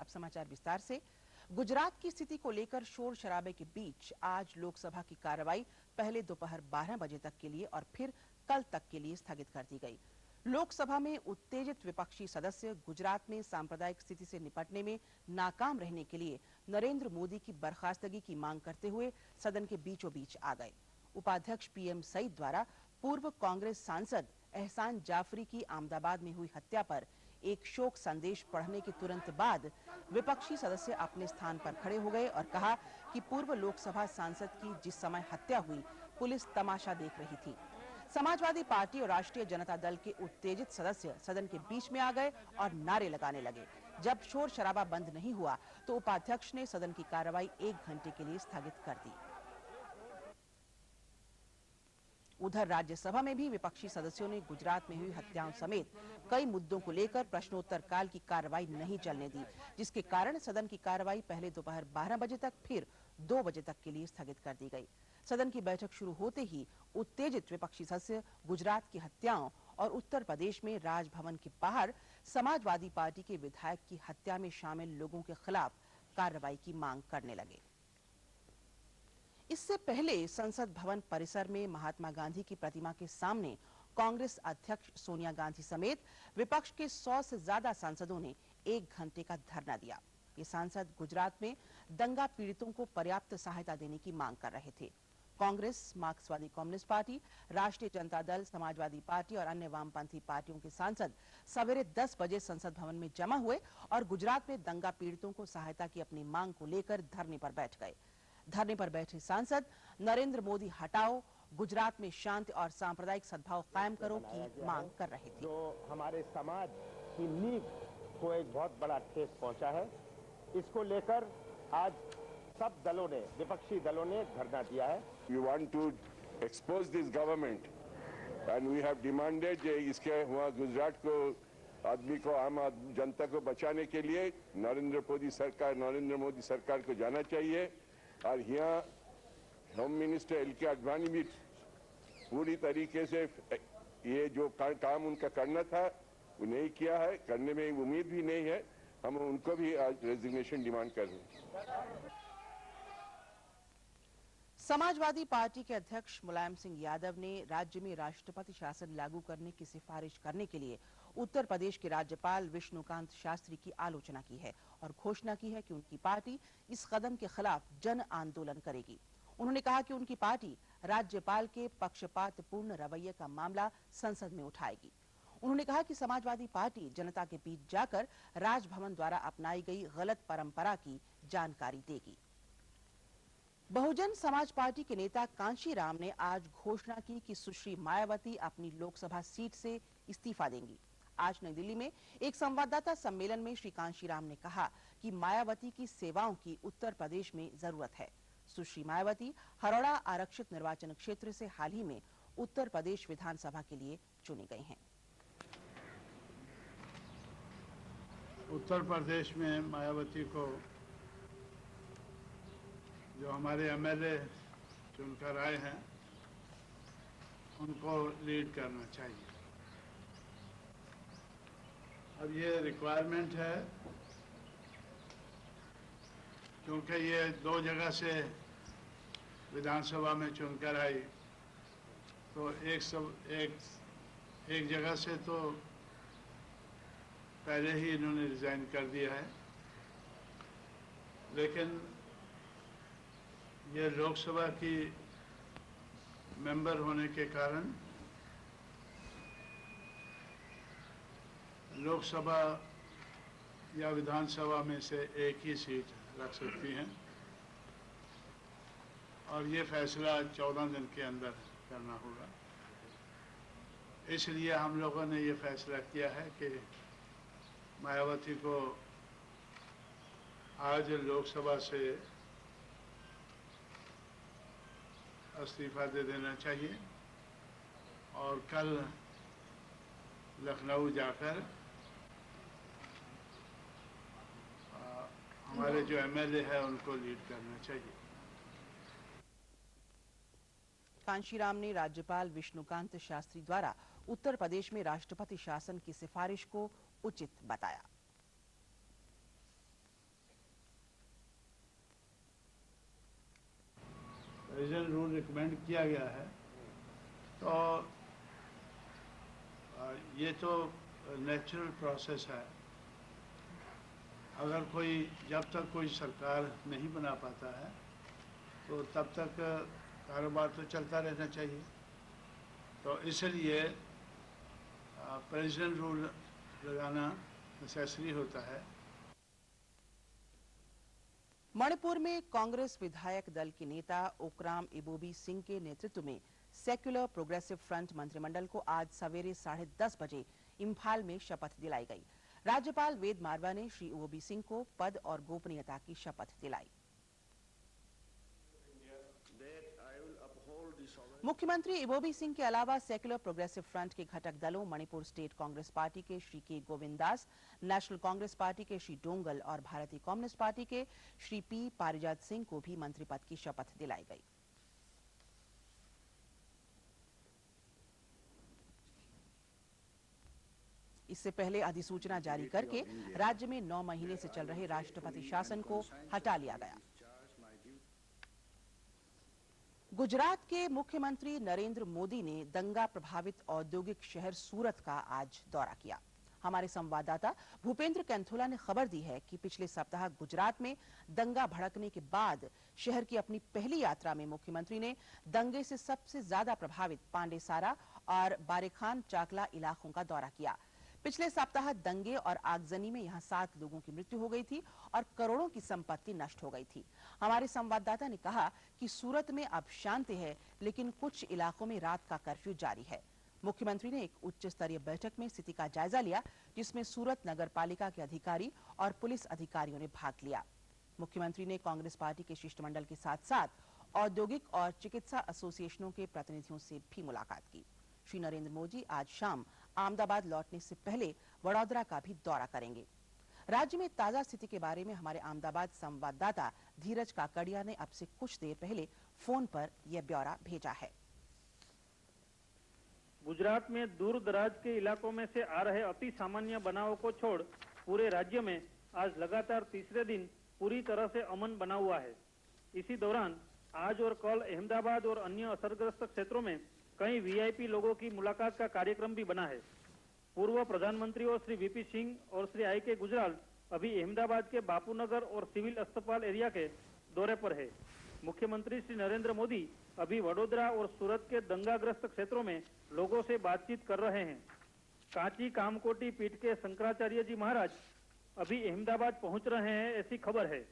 समाचार विस्तार से। गुजरात की स्थिति को लेकर शोर शराबे के बीच आज लोकसभा की कार्रवाई पहले दोपहर 12 बजे तक के लिए और फिर कल तक के लिए स्थगित कर दी गई। लोकसभा में उत्तेजित विपक्षी सदस्य गुजरात में सांप्रदायिक स्थिति से निपटने में नाकाम रहने के लिए नरेंद्र मोदी की बर्खास्तगी की मांग करते हुए सदन के बीचों बीच आ गए। उपाध्यक्ष पीएम सईद द्वारा पूर्व कांग्रेस सांसद एहसान जाफरी की अहमदाबाद में हुई हत्या पर एक शोक संदेश पढ़ने के तुरंत बाद विपक्षी सदस्य अपने स्थान पर खड़े हो गए और कहा कि पूर्व लोकसभा सांसद की जिस समय हत्या हुई, पुलिस तमाशा देख रही थी। समाजवादी पार्टी और राष्ट्रीय जनता दल के उत्तेजित सदस्य सदन के बीच में आ गए और नारे लगाने लगे। जब शोर शराबा बंद नहीं हुआ तो उपाध्यक्ष ने सदन की कार्रवाई 1 घंटे के लिए स्थगित कर दी। उधर राज्यसभा में भी विपक्षी सदस्यों ने गुजरात में हुई हत्याओं समेत कई मुद्दों को लेकर प्रश्नोत्तर काल की कार्रवाई नहीं चलने दी, जिसके कारण सदन की कार्रवाई पहले दोपहर 12 बजे तक फिर 2 बजे तक के लिए स्थगित कर दी गई। सदन की बैठक शुरू होते ही उत्तेजित विपक्षी सदस्य गुजरात की हत्याओं और उत्तर प्रदेश में राजभवन के बाहर समाजवादी पार्टी के विधायक की हत्या में शामिल लोगों के खिलाफ कार्रवाई की मांग करने लगे। इससे पहले संसद भवन परिसर में महात्मा गांधी की प्रतिमा के सामने कांग्रेस अध्यक्ष सोनिया गांधी समेत विपक्ष के 100 से ज्यादा सांसदों ने 1 घंटे का धरना दिया। ये सांसद गुजरात में दंगा पीड़ितों को पर्याप्त सहायता देने की मांग कर रहे थे। कांग्रेस, मार्क्सवादी कम्युनिस्ट पार्टी, राष्ट्रीय जनता दल, समाजवादी पार्टी और अन्य वामपंथी पार्टियों के सांसद सवेरे 10 बजे संसद भवन में जमा हुए और गुजरात में दंगा पीड़ितों को सहायता की अपनी मांग को लेकर धरने पर बैठ गए। धरने पर बैठे सांसद नरेंद्र मोदी हटाओ, गुजरात में शांति और सांप्रदायिक सद्भाव कायम करो की मांग कर रहे थे। जो हमारे समाज की नींव को एक बहुत बड़ा ठेस पहुंचा है, इसको लेकर आज सब दलों ने, विपक्षी दलों ने धरना दिया है। We want to expose this government and we have demanded इसके वहाँ गुजरात को आदमी को, आम जनता को बचाने के लिए नरेंद्र मोदी सरकार को जाना चाहिए। और यहाँ होम मिनिस्टर एल.के. आडवाणी भी पूरी तरीके से ये जो काम उनका करना था वो नहीं किया है, करने में उम्मीद भी नहीं है। हम उनको भी आज रेजिग्नेशन डिमांड कर रहे हैं। समाजवादी पार्टी के अध्यक्ष मुलायम सिंह यादव ने राज्य में राष्ट्रपति शासन लागू करने की सिफारिश करने के लिए उत्तर प्रदेश के राज्यपाल विष्णुकांत शास्त्री की आलोचना की है और घोषणा की है कि उनकी पार्टी इस कदम के खिलाफ जन आंदोलन करेगी। उन्होंने कहा कि उनकी पार्टी राज्यपाल के पक्षपातपूर्ण रवैये का मामला संसद में उठाएगी। उन्होंने कहा कि समाजवादी पार्टी जनता के बीच जाकर राजभवन द्वारा अपनाई गई गलत परंपरा की जानकारी देगी। बहुजन समाज पार्टी के नेता कांशीराम ने आज घोषणा की कि सुश्री मायावती अपनी लोकसभा सीट से इस्तीफा देंगी। आज नई दिल्ली में एक संवाददाता सम्मेलन में श्री कांशीराम ने कहा कि मायावती की सेवाओं की उत्तर प्रदेश में जरूरत है। सुश्री मायावती हरौड़ा आरक्षित निर्वाचन क्षेत्र से हाल ही में उत्तर प्रदेश विधानसभा के लिए चुनी गई हैं। उत्तर प्रदेश में मायावती को जो हमारे एमएलए चुनकर आए हैं उनको लीड करना चाहिए। अब ये रिक्वायरमेंट है क्योंकि ये 2 जगह से विधानसभा में चुनकर आई, तो एक जगह से तो पहले ही इन्होंने रिजाइन कर दिया है, लेकिन ये लोकसभा की मेंबर होने के कारण लोकसभा या विधानसभा में से एक ही सीट रख सकती हैं और ये फैसला 14 दिन के अंदर करना होगा। इसलिए हम लोगों ने ये फैसला किया है कि मायावती को आज लोकसभा से इस्तीफा दे देना चाहिए और कल लखनऊ जाकर हमारे जो एमएलए है उनको लीड करना चाहिए। कांशीराम ने राज्यपाल विष्णुकांत शास्त्री द्वारा उत्तर प्रदेश में राष्ट्रपति शासन की सिफारिश को उचित बताया। प्रेसिडेंट रूल रिकमेंड किया गया है, तो ये तो नेचुरल प्रोसेस है। अगर जब तक कोई सरकार नहीं बना पाता है तो तब तक कारोबार तो चलता रहना चाहिए। तो इसलिए प्रेसिडेंट रूल लगाना नेसेसरी होता है। मणिपुर में कांग्रेस विधायक दल के नेता ओकराम इबोबी सिंह के नेतृत्व में सेक्युलर प्रोग्रेसिव फ्रंट मंत्रिमंडल को आज सवेरे 10:30 बजे इम्फाल में शपथ दिलाई गई। राज्यपाल वेद मारवा ने श्री इबोबी सिंह को पद और गोपनीयता की शपथ दिलाई। मुख्यमंत्री इबोबी सिंह के अलावा सेक्युलर प्रोग्रेसिव फ्रंट के घटक दलों मणिपुर स्टेट कांग्रेस पार्टी के श्री के गोविंदास, नेशनल कांग्रेस पार्टी के श्री डोंगल और भारतीय कम्युनिस्ट पार्टी के श्री पी पारिजात सिंह को भी मंत्री पद की शपथ दिलाई गई। इससे पहले अधिसूचना जारी करके राज्य में 9 महीने से चल रहे राष्ट्रपति शासन को हटा लिया गया। गुजरात के मुख्यमंत्री नरेंद्र मोदी ने दंगा प्रभावित औद्योगिक शहर सूरत का आज दौरा किया। हमारे संवाददाता भूपेंद्र कैंथोला ने खबर दी है कि पिछले सप्ताह गुजरात में दंगा भड़कने के बाद शहर की अपनी पहली यात्रा में मुख्यमंत्री ने दंगे से सबसे ज्यादा प्रभावित पांडेसारा और बारेखान चाकला इलाकों का दौरा किया। पिछले सप्ताह दंगे और आगजनी में यहां 7 लोगों की मृत्यु हो गई थी और करोड़ों की संपत्ति नष्ट हो गई थी। हमारे संवाददाता ने कहा कि सूरत में अब शांति है, लेकिन कुछ इलाकों में रात का कर्फ्यू जारी है। मुख्यमंत्री ने एक उच्च स्तरीय बैठक में स्थिति का जायजा लिया, जिसमें सूरत नगर पालिका के अधिकारी और पुलिस अधिकारियों ने भाग लिया। मुख्यमंत्री ने कांग्रेस पार्टी के शिष्टमंडल के साथ साथ औद्योगिक और चिकित्सा एसोसिएशनों के प्रतिनिधियों से भी मुलाकात की। श्री नरेंद्र मोदी आज शाम अहमदाबाद लौटने से पहले वडोदरा का भी दौरा करेंगे। राज्य में ताजा स्थिति के बारे में हमारे अहमदाबाद संवाददाता धीरज काकड़िया ने अब से कुछ देर पहले फोन पर यह ब्यौरा भेजा है। गुजरात में दूर दराज के इलाकों में से आ रहे अति सामान्य बनावों को छोड़ पूरे राज्य में आज लगातार तीसरे दिन पूरी तरह से अमन बना हुआ है। इसी दौरान आज और कल अहमदाबाद और अन्य असरग्रस्त क्षेत्रों में कई वीआईपी लोगों की मुलाकात का कार्यक्रम भी बना है। पूर्व प्रधानमंत्रियों श्री वीपी सिंह और श्री आई.के. गुजराल अभी अहमदाबाद के बापूनगर और सिविल अस्पताल एरिया के दौरे पर है। मुख्यमंत्री श्री नरेंद्र मोदी अभी वडोदरा और सूरत के दंगाग्रस्त क्षेत्रों में लोगों से बातचीत कर रहे हैं। कांची कामकोटी पीठ के शंकराचार्य जी महाराज अभी अहमदाबाद पहुंच रहे हैं, ऐसी खबर है।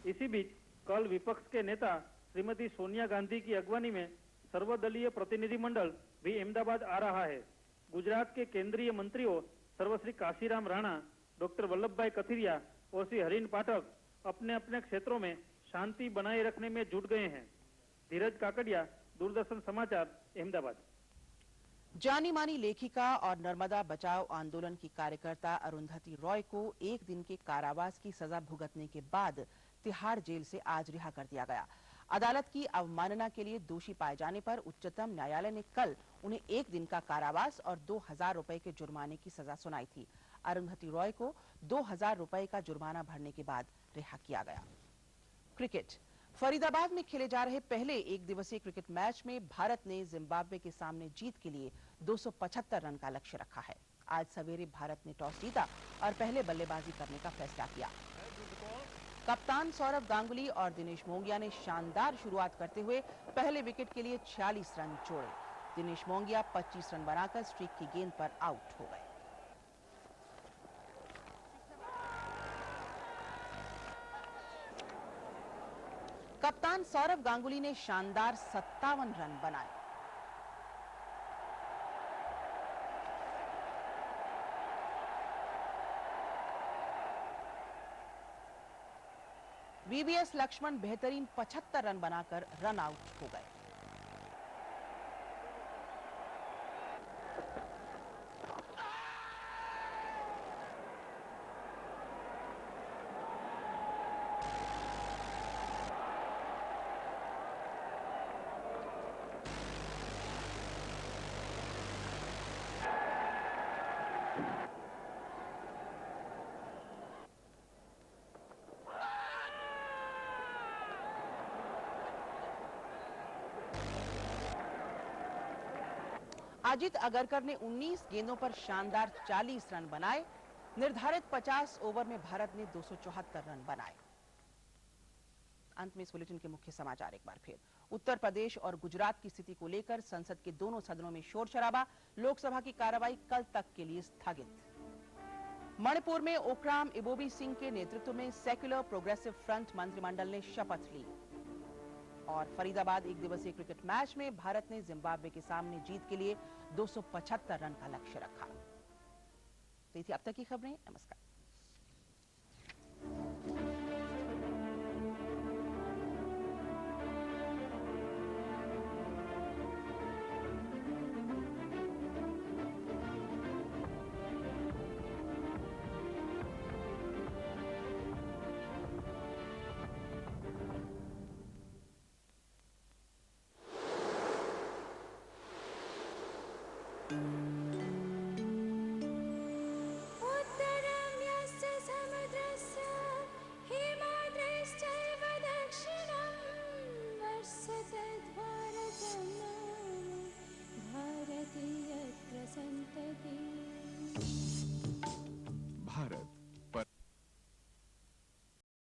इसी बीच कल विपक्ष के नेता श्रीमती सोनिया गांधी की अगवानी में सर्वदलीय प्रतिनिधिमंडल भी अहमदाबाद आ रहा है। गुजरात के केंद्रीय मंत्रियों सर्वश्री काशीराम राणा, डॉक्टर वल्लभभाई कथिरिया और श्री हरीन पाठक अपने अपने क्षेत्रों में शांति बनाए रखने में जुट गए हैं। धीरज काकड़िया, दूरदर्शन समाचार, अहमदाबाद। जानी मानी लेखिका और नर्मदा बचाओ आंदोलन की कार्यकर्ता अरुंधति रॉय को 1 दिन के कारावास की सजा भुगतने के बाद तिहाड़ जेल से आज रिहा कर दिया गया। अदालत की अवमानना के लिए दोषी पाए जाने पर उच्चतम न्यायालय ने कल उन्हें 1 दिन का कारावास और 2000 रुपए के जुर्माने की सजा सुनाई थी। अरुंधति रॉय को 2000 रुपए का जुर्माना भरने के बाद रिहा किया गया। क्रिकेट। फरीदाबाद में खेले जा रहे पहले 1 दिवसीय क्रिकेट मैच में भारत ने जिम्बाब्वे के सामने जीत के लिए 275 रन का लक्ष्य रखा है। आज सवेरे भारत ने टॉस जीता और पहले बल्लेबाजी करने का फैसला किया। कप्तान सौरव गांगुली और दिनेश मोंगिया ने शानदार शुरुआत करते हुए पहले विकेट के लिए 46 रन जोड़े। दिनेश मोंगिया 25 रन बनाकर स्ट्रीक की गेंद पर आउट हो गए। कप्तान सौरव गांगुली ने शानदार 57 रन बनाए। वीवीएस लक्ष्मण बेहतरीन 75 रन बनाकर रन आउट हो गए। अजित अगरकर ने 19 गेंदों पर शानदार 40 रन बनाए। निर्धारित 50 ओवर में भारत ने 274 रन बनाए। अंत में इस बुलेटिन के मुख्य समाचार एक बार फिर। उत्तर प्रदेश और गुजरात की स्थिति को लेकर संसद के दोनों सदनों में शोर शराबा। लोकसभा की कार्रवाई कल तक के लिए स्थगित। मणिपुर में ओक्राम इबोबी सिंह के नेतृत्व में सेक्युलर प्रोग्रेसिव फ्रंट मंत्रिमंडल ने शपथ ली। और फरीदाबाद एक दिवसीय क्रिकेट मैच में भारत ने जिम्बाब्वे के सामने जीत के लिए 275 रन का लक्ष्य रखा। तो ये थी अब तक की खबरें। नमस्कार। उत्तरं यस्य समुद्रस्य हिमाद्रिश्चैव दक्षिणं वर्षतद्भारतं भारतीयत्र सन्ततिः।